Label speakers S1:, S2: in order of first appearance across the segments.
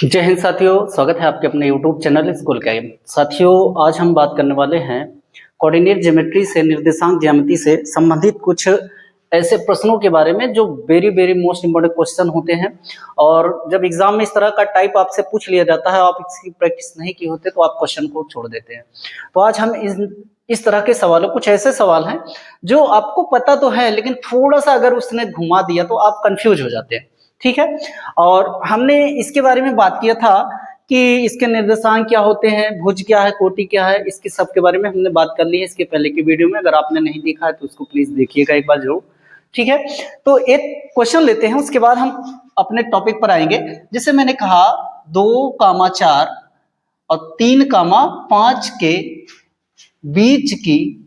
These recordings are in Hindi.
S1: जय हिंद साथियों, स्वागत है आपके अपने YouTube चैनल स्कूल का। साथियों, आज हम बात करने वाले हैं कोऑर्डिनेट ज्योमेट्री से, निर्देशांक ज्यामिति से संबंधित कुछ ऐसे प्रश्नों के बारे में जो very very most important question होते हैं। और जब एग्जाम में इस तरह का टाइप आपसे पूछ लिया जाता है, आप इसकी प्रैक्टिस नहीं की होते तो आप क्वेश्चन को छोड़ देते हैं। तो आज हम इस तरह के सवालों, कुछ ऐसे सवाल हैं जो आपको पता तो है लेकिन थोड़ा सा अगर उसने घुमा दिया तो आप कंफ्यूज हो जाते हैं। ठीक है, और हमने इसके बारे में बात किया था कि इसके निर्देशांक क्या होते हैं, भुज क्या है, कोटि क्या है, इसके सब के बारे में हमने बात कर ली है इसके पहले की वीडियो में। अगर आपने नहीं देखा है तो उसको प्लीज देखिएगा एक बार जरूर। ठीक है, तो एक क्वेश्चन लेते हैं, उसके बाद हम अपने टॉपिक पर आएंगे। जैसे मैंने कहा 2,4 और 3,5 के बीच की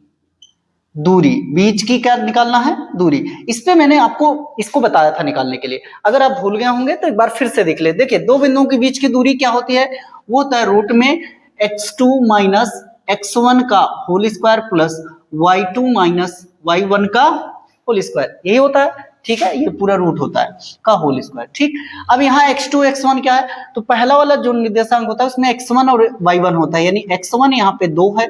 S1: दूरी, बीच की क्या निकालना है, दूरी। इस पे मैंने आपको इसको बताया था निकालने के लिए। अगर आप भूल गए होंगे तो एक बार फिर से देख ले। देखिए, दो बिंदुओं के बीच की दूरी क्या होती है, वो होता है रूट में x2 माइनस x1 का whole square plus y2 minus y1 का होल स्क्वायर, यही होता है। ठीक है, ये पूरा रूट होता है का होल स्क्वायर। ठीक, अब यहाँ x2 x1 क्या है, तो पहला वाला जो निर्देशांक होता है उसमें x1 और y1 होता है, यानी x1 यहाँ पे 2 है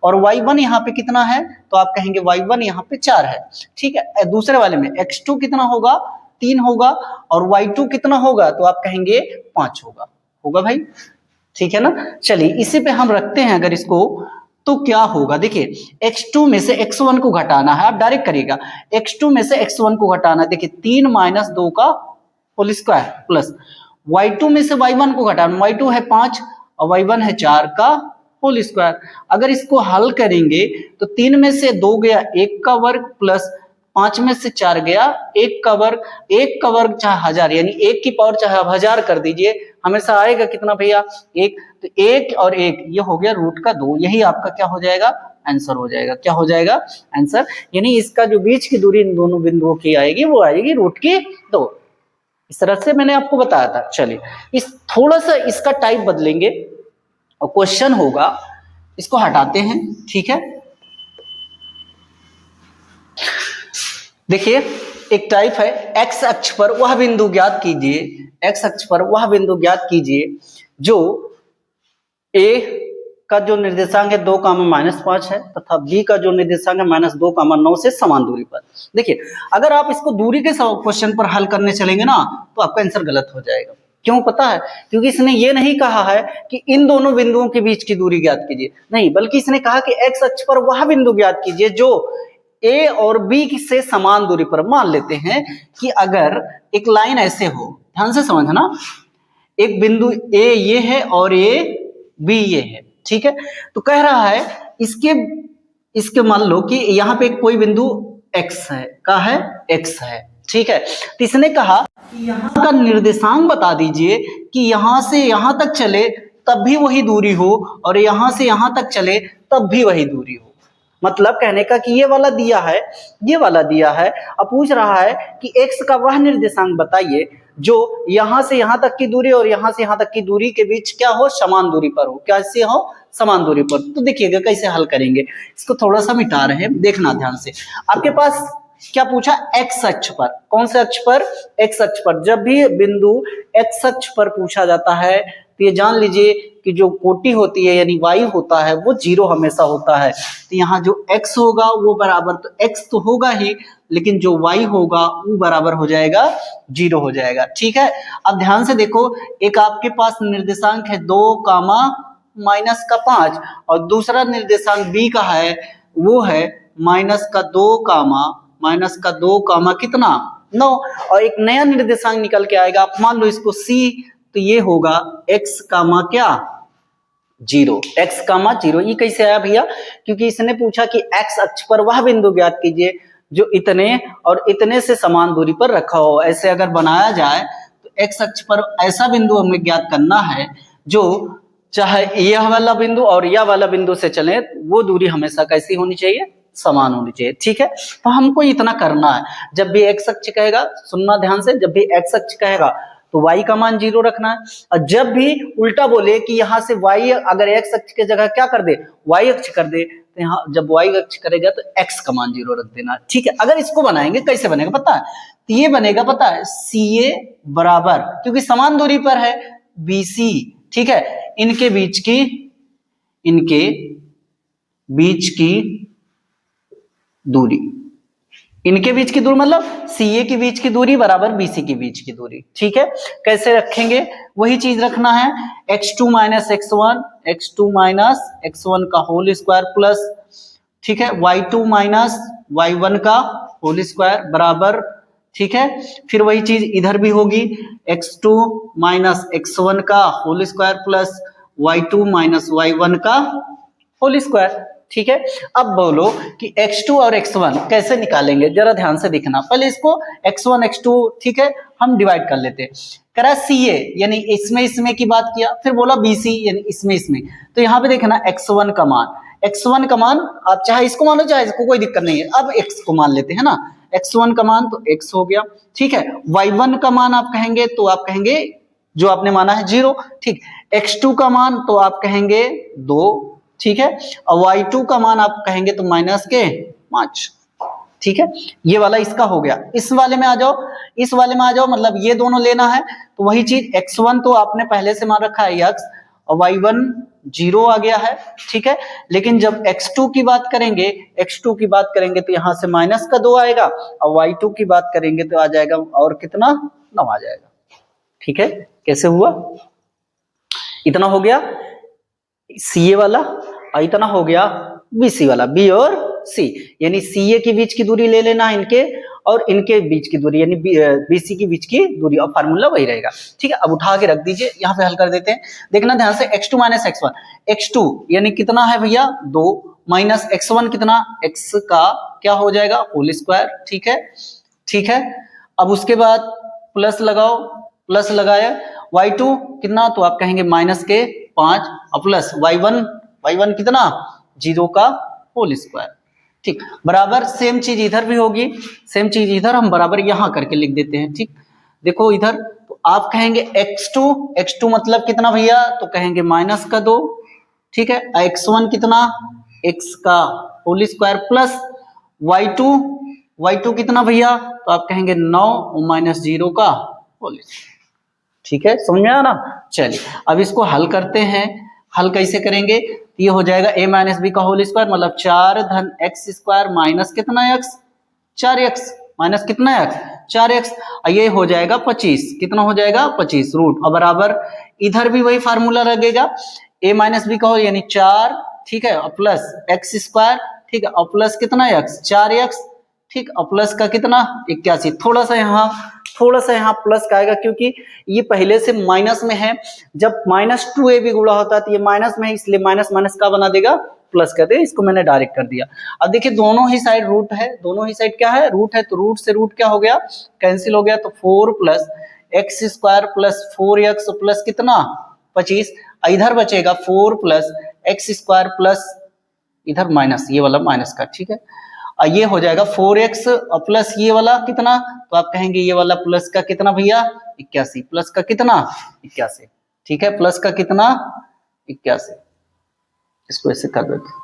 S1: और y1 यहाँ पे कितना है, तो आप कहेंगे y1 यहाँ पे 4 है। ठीक है, दूसरे वाले में x2 कितना होगा, 3 होगा और y2 कितना होगा, तो आप कहेंगे 5 होगा। होगा भाई, ठीक है ना। चलिए इसी पे हम रखते हैं अगर इसको, तो क्या होगा, देखिए x2 में से x1 को घटाना है, आप डायरेक्ट करिएगा। x2 में से x1 को घटाना है, देखिए 3 माइनस 2 का होल स्क्वायर प्लस y2 में से y1 को घटाना, y2 है 5 और y1 है 4 का होल स्क्वायर। अगर इसको हल करेंगे तो 3 में से 2 गया 1 का वर्ग प्लस 5 में से 4 गया 1 का वर्ग। 1 का वर्ग चाहे 1000, यानी 1 की पावर चाहे आप 1000 कर दीजिए, हमेशा आएगा कितना भैया, 1। तो 1 और 1 ये हो गया रूट का 2, यही आपका क्या हो जाएगा, आंसर हो जाएगा। क्या हो जाएगा, आंसर। यानी इसका जो बीच की दूरी इन दोनों बिंदुओं की आएगी वो आएगी रूट की 2। इस तरह से मैंने आपको बताया था। चलिए इस थोड़ा सा इसका टाइप बदलेंगे और क्वेश्चन होगा, इसको हटाते हैं। ठीक है, देखिए एक टाइप है, एक्स अक्ष पर वह बिंदु ज्ञात कीजिए, एक्स अक्ष पर वह बिंदु ज्ञात कीजिए जो ए का जो निर्देशांक है 2,-5 है तथा बी का जो निर्देशांक है -2,9 से समान दूरी पर। देखिए अगर आप इसको दूरी के क्वेश्चन पर हल करने चलेंगे ना तो आपका आंसर गलत हो जाएगा। क्यों पता है, क्योंकि इसने ये नहीं कहा है कि इन दोनों बिंदुओं के बीच की दूरी ज्ञात कीजिए, नहीं, बल्कि इसने कहा कि एक्स अक्ष पर वह बिंदु ज्ञात कीजिए जो ए और बी से समान दूरी पर। मान लेते हैं कि अगर एक लाइन ऐसे हो, ध्यान से समझना, एक बिंदु ए ये है और ए बी ये है। ठीक है, तो कह रहा है इसके मान लो कि यहाँ पे कोई बिंदु x है, का है x है। ठीक है, तो इसने कहा कि यहाँ का निर्देशांक बता दीजिए कि यहां से यहां तक चले तब भी वही दूरी हो और यहां से यहां तक चले तब भी वही दूरी हो। मतलब कहने का कि ये वाला दिया है, ये वाला दिया है, अब पूछ रहा है कि x का वह निर्देशांक बताइए जो यहां से यहां तक की दूरी और यहां से यहां तक की दूरी के बीच क्या हो, समान दूरी पर हो। कैसे हो, समान दूरी पर। तो देखिएगा कैसे हल करेंगे, इसको थोड़ा सा मिटा रहे हैं, देखना ध्यान से। आपके पास क्या पूछा, एक्स अक्ष पर। कौन से अक्ष पर, एक्स अक्ष पर। जब भी बिंदु एक्स अक्ष पर पूछा जाता है तो ये जान लीजिए कि जो कोटि होती है यानी y होता है वो 0 हमेशा होता है। तो यहाँ जो x होगा वो बराबर, तो x तो होगा ही लेकिन जो y होगा वो बराबर हो जाएगा 0 हो जाएगा। ठीक है, अब ध्यान से देखो, एक आपके पास निर्देशांक है 2,-5 और दूसरा निर्देशांक b का है वो है -2, कितना 9, और एक नया निर्देशांक निकल के आएगा। आप मान लो इसको c, तो ये होगा x, क्या 0, x, 0। ये कैसे आया भैया, क्योंकि इसने पूछा कि x अक्ष पर वह बिंदु ज्ञात कीजिए जो इतने और इतने से समान दूरी पर रखा हो। ऐसे अगर बनाया जाए तो x अक्ष पर ऐसा बिंदु हमें ज्ञात करना है जो चाहे यह वाला बिंदु और यह वाला बिंदु से चले वो दूरी हमेशा कैसी होनी चाहिए, समान होनी चाहिए। ठीक है, तो हमको इतना करना है। जब भी x अक्ष कहेगा, सुनना ध्यान से, जब भी x अक्ष कहेगा तो y का मान 0 रखना है, और जब भी उल्टा बोले कि यहाँ से y अगर x अक्ष की जगह क्या कर दे, y अक्ष कर दे, तो यहाँ जब y अक्ष करेगा तो x का मान 0 रख देना। ठीक है, अगर इसको बनाएंगे कैसे बनेगा पता है, तो ये बनेगा पता है, CA बराबर, क्योंकि समान दूरी पर है BC, ठीक है, इनके बीच की दूरी, इनके बीच की दूरी मतलब CA के बीच की दूरी बराबर BC के बीच की दूरी, ठीक है। कैसे रखेंगे, वही चीज रखना है, x2 माइनस x1 का होल स्क्वायर प्लस, ठीक है, y2 माइनस y1 का होल स्क्वायर बराबर, ठीक है। फिर वही चीज इधर भी होगी, x2 माइनस x1 का whole square plus y2 minus y1 का होल स्क्वायर, ठीक है। अब बोलो कि x2 और x1 कैसे निकालेंगे, जरा ध्यान से देखना। पहले इसको x1 x2, ठीक है, हम डिवाइड कर लेते हैं। करा CA यानी इसमें की बात किया, फिर बोला BC यानी इसमें, तो यहाँ पे देखना x1 का मान आप चाहे इसको मान लो चाहे इसको, कोई दिक्कत नहीं है। अब x को मान लेते हैं ना, x1 का मान तो x हो गया, ठीक है। y1 का मान आप कहेंगे तो आप कहेंगे जो आपने माना है 0, ठीक। x2 का मान तो आप कहेंगे 2, ठीक है, और y2 का मान आप कहेंगे तो -5, ठीक है। ये वाला इसका हो गया। इस वाले में आ जाओ, मतलब ये दोनों लेना है, तो वही चीज x1 तो आपने पहले से मान रखा है x, और y1 0 आ गया है, ठीक है। लेकिन जब x2 की बात करेंगे तो यहां से -2 आएगा, और y2 की बात करेंगे तो आ जाएगा और कितना 9 आ जाएगा, ठीक है। कैसे हुआ, इतना हो गया CA वाला और इतना हो गया BC वाला, B और C, यानी CA के बीच की दूरी ले लेना इनके, और इनके बीच की दूरी यानी BC के बीच की दूरी, और फार्मूला वही रहेगा, ठीक है। अब उठा के रख दीजिए, यहाँ पे हल कर देते हैं। देखना ध्यान से, x2 माइनस x2 यानी कितना है भैया 2, माइनस x1 कितना, x का क्या हो जाएगा होल स्क्वायर, ठीक है। अब उसके बाद प्लस लगाओ, प्लस लगाया, y2 कितना तो आप कहेंगे -5, और प्लस y1 कितना 0 का होल स्क्वायर, ठीक, बराबर। सेम चीज इधर भी होगी, सेम चीज इधर हम बराबर यहां करके लिख देते हैं, ठीक। देखो इधर तो आप कहेंगे x2 मतलब कितना भैया, तो कहेंगे -2, ठीक है। x1 कितना x का होल स्क्वायर प्लस y2 कितना भैया, तो आप कहेंगे 9 -0 का होल स्क्वायर, ठीक है। समझ में आया ना। चलिए अब इसको हल करते हैं। हल कैसे करेंगे, ये हो जाएगा a माइनस बी का होल स्क्वायर मतलब 4 धन x स्क्वायर माइनस कितना x 4x माइनस कितना x 4x, ये हो जाएगा 25, कितना हो जाएगा 25 रूट, और बराबर इधर भी वही फार्मूला लगेगा, a माइनस बी का होल यानी 4, ठीक है, और प्लस x स्क्वायर, ठीक है, और प्लस कितना x 4x, ठीक, और प्लस का कितना 81, थोड़ा सा यहाँ प्लस का आएगा क्योंकि ये पहले से माइनस में है। जब -2a भी गुणा होता है तो ये माइनस में है, इसलिए माइनस माइनस का बना देगा प्लस कर दे, इसको मैंने डायरेक्ट कर दिया। अब देखिए दोनों ही साइड रूट है, दोनों ही साइड क्या है रूट है, तो रूट से रूट क्या हो गया कैंसिल हो गया, तो 4 plus x square plus 4x plus कितना 25, इधर बचेगा 4 प्लस x स्क्वायर प्लस इधर माइनस ये वाला माइनस का, ठीक है, ये हो जाएगा 4x प्लस ये वाला कितना, तो आप कहेंगे ये वाला प्लस का कितना भैया 81, प्लस का कितना 81, ठीक है, प्लस का कितना 81, इसको ऐसे कर देते,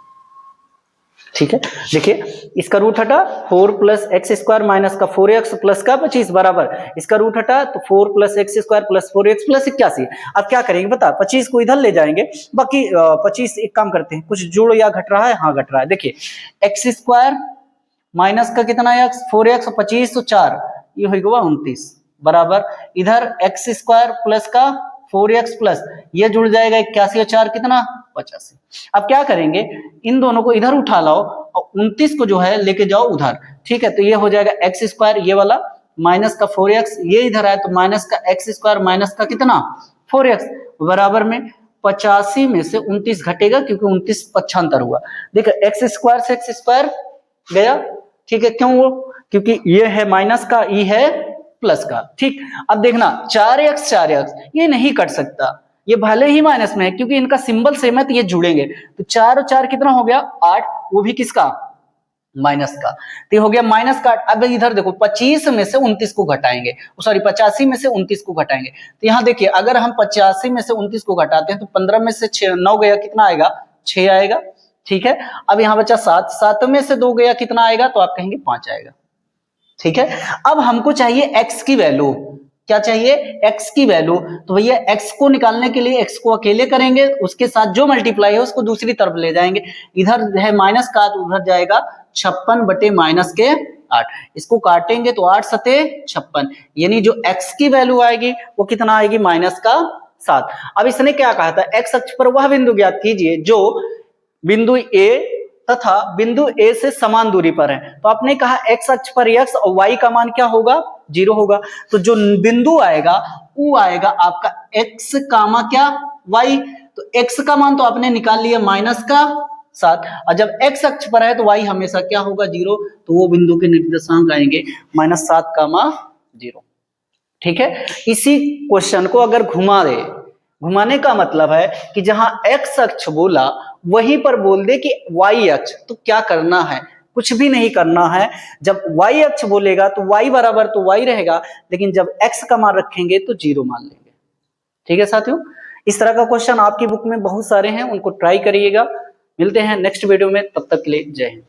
S1: ठीक है। देखिए इसका रूट हटा 4 प्लस एक्स स्क्वायर माइनस का 4x प्लस का 25 बराबर इसका रूट हटा तो 4 plus x square plus 4x plus 81। अब क्या करेंगे बता, 25 को इधर ले जाएंगे, बाकी 25 एक काम करते हैं, कुछ जुड़ या घट रहा है, हाँ घट रहा है। देखिए एक्स स्क्वायर माइनस का कितना है 4x 25 तो 4 ये होगा 29 बराबर इधर एक्स स्क्वायर प्लस का 4x प्लस ये जुड़ जाएगा 81 और 4 कितना 85। अब क्या करेंगे इन दोनों को इधर उठा लाओ और 29 को जो है लेके जाओ उधर, ठीक है, तो ये हो जाएगा एक्स स्क्वायर ये वाला माइनस का 4x ये इधर आए तो माइनस का एक्स स्क्वायर माइनस का कितना 4x बराबर में 85 में से 29 घटेगा क्योंकि 29 पक्षांतर हुआ। देखो एक्स स्क्वायर से एक्स स्क्वायर गया, ठीक है, क्यों वो क्योंकि ये है माइनस का ये है प्लस का, ठीक। अब देखना 4x ये नहीं कट सकता, ये भले ही माइनस में है क्योंकि इनका सिंबल सेम है तो ये जुड़ेंगे, तो 4 और 4 कितना हो गया 8, वो भी किसका माइनस का, तो ये हो गया माइनस का। अब इधर देखो 25 में से 29 को घटाएंगे, सॉरी 85 में से 29 को घटाएंगे, तो यहाँ देखिए अगर हम 85 में से 29 को घटाते हैं तो 15 में से 9 गया कितना आएगा 6 आएगा, ठीक है। अब यहाँ बचा 7 में से 2 गया कितना आएगा तो आप कहेंगे 5 आएगा, ठीक है। अब हमको चाहिए x की वैल्यू, क्या चाहिए, x की वैल्यू। तो भैया x को निकालने के लिए x को अकेले करेंगे, उसके साथ जो मल्टीप्लाई है उसको दूसरी तरफ ले जाएंगे, इधर है माइनस का तो उधर जाएगा 56 बटे माइनस के 8, इसको काटेंगे तो 8 सते 56, यानी जो x की वैल्यू आएगी वो कितना आएगी, माइनस का 7। अब इसने क्या कहा था, x अक्ष पर वह बिंदु ज्ञात कीजिए जो बिंदु A तथा बिंदु A से समान दूरी पर है। तो आपने कहा x अक्ष पर x और y का मान क्या होगा, 0 होगा। तो जो बिंदु आएगा वो आएगा आपका x कामा क्या, y। तो x का मान तो आपने निकाल लिया माइनस का 7, और जब x अक्ष पर है तो y हमेशा क्या होगा, 0। तो वो बिंदु के निर्देशांक आएंगे -7 कामा 0। ठीक है, इसी क्वेश्चन को अगर घुमा दे, घुमाने का मतलब है कि जहां x अक्ष बोला वहीं पर बोल दे कि y अक्ष, तो क्या करना है, कुछ भी नहीं करना है। जब y अक्ष बोलेगा तो y बराबर तो y रहेगा, लेकिन जब x का मान रखेंगे तो 0 मान लेंगे। ठीक है साथियों, इस तरह का क्वेश्चन आपकी बुक में बहुत सारे हैं, उनको ट्राई करिएगा। मिलते हैं नेक्स्ट वीडियो में, तब तक के लिए जय हिंद।